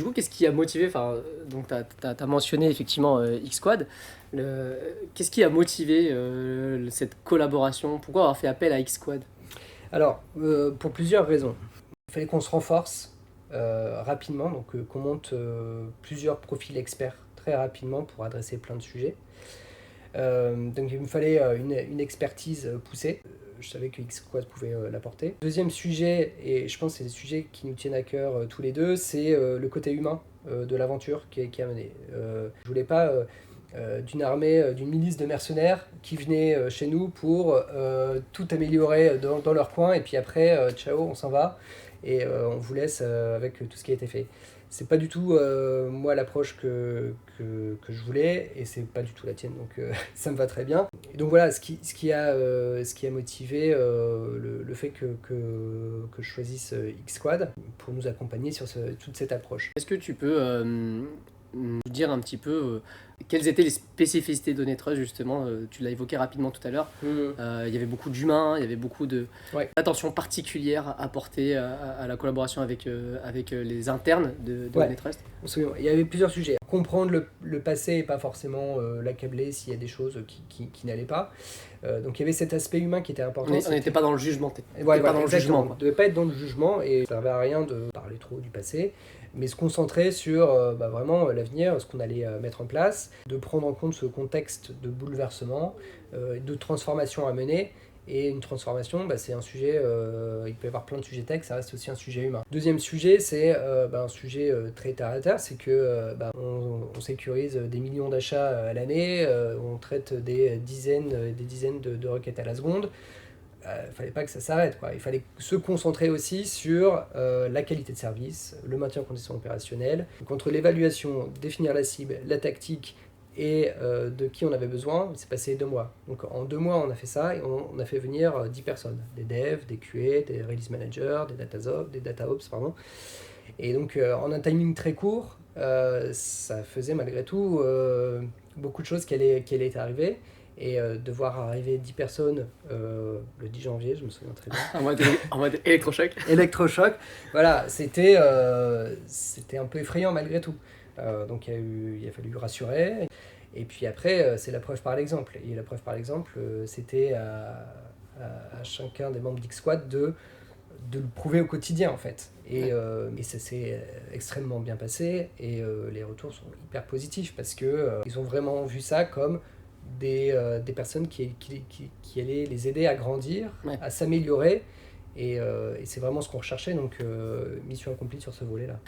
Du coup, qu'est-ce qui a motivé, donc tu as mentionné effectivement X-Squad. Qu'est-ce qui a motivé cette collaboration? Pourquoi avoir fait appel à X-Squad? Alors, pour plusieurs raisons. Il fallait qu'on se renforce rapidement, donc qu'on monte plusieurs profils experts très rapidement pour adresser plein de sujets. Donc il me fallait une expertise poussée. Je savais que X-Squad pouvait l'apporter. Deuxième sujet, et je pense que c'est des sujets qui nous tiennent à cœur tous les deux, c'est le côté humain de l'aventure qui est amené. Je voulais pas d'une armée, d'une milice de mercenaires qui venaient chez nous pour tout améliorer dans leur coin, et puis après, ciao, on s'en va, et on vous laisse avec tout ce qui a été fait. C'est pas du tout moi l'approche que je voulais, et c'est pas du tout la tienne, donc ça me va très bien. Et donc voilà ce qui a motivé le fait que je choisisse X-Squad pour nous accompagner sur toute cette approche. Est-ce que tu peux nous dire un petit peu quelles étaient les spécificités de Netrust justement? Tu l'as évoqué rapidement tout à l'heure. Il y avait beaucoup d'humains, il y avait beaucoup Ouais. d'attention particulière apportée à la collaboration avec les internes de Ouais. Netrust. Absolument. Il y avait plusieurs sujets. Comprendre le passé et pas forcément l'accabler s'il y a des choses qui n'allaient pas. Donc il y avait cet aspect humain qui était important. On n'était pas dans le jugement. Ouais, Pas dans le jugement. On ne devait pas être dans le jugement, et ça ne servait à rien de parler trop du passé, mais se concentrer sur vraiment l'avenir, ce qu'on allait mettre en place, de prendre en compte ce contexte de bouleversement, de transformation à mener. Et une transformation, c'est un sujet, il peut y avoir plein de sujets tech, ça reste aussi un sujet humain. Deuxième sujet, c'est un sujet très terre à terre, c'est que on sécurise des millions d'achats à l'année, on traite des dizaines de requêtes à la seconde. Il fallait pas que ça s'arrête, quoi. Il fallait se concentrer aussi sur la qualité de service, le maintien en conditions opérationnelles. Donc, entre l'évaluation, définir la cible, la tactique et de qui on avait besoin, c'est passé 2 mois. Donc en 2 mois, on a fait ça, et on a fait venir 10 personnes. Des devs, des QA, des release managers, des data ops, pardon. Et donc en un timing très court, ça faisait malgré tout beaucoup de choses qui allaient arriver. Et de voir arriver 10 personnes le 10 janvier, je me souviens très bien. En mode électrochoc. Électrochoc, voilà, c'était un peu effrayant malgré tout. Donc il a fallu rassurer. Et puis après, c'est la preuve par l'exemple. Et la preuve par l'exemple, c'était à chacun des membres d'X-Squad de le prouver au quotidien en fait. Et ça s'est extrêmement bien passé, et les retours sont hyper positifs parce que ils ont vraiment vu ça comme des personnes qui allaient les aider à grandir, à s'améliorer, et c'est vraiment ce qu'on recherchait, donc mission accomplie sur ce volet-là.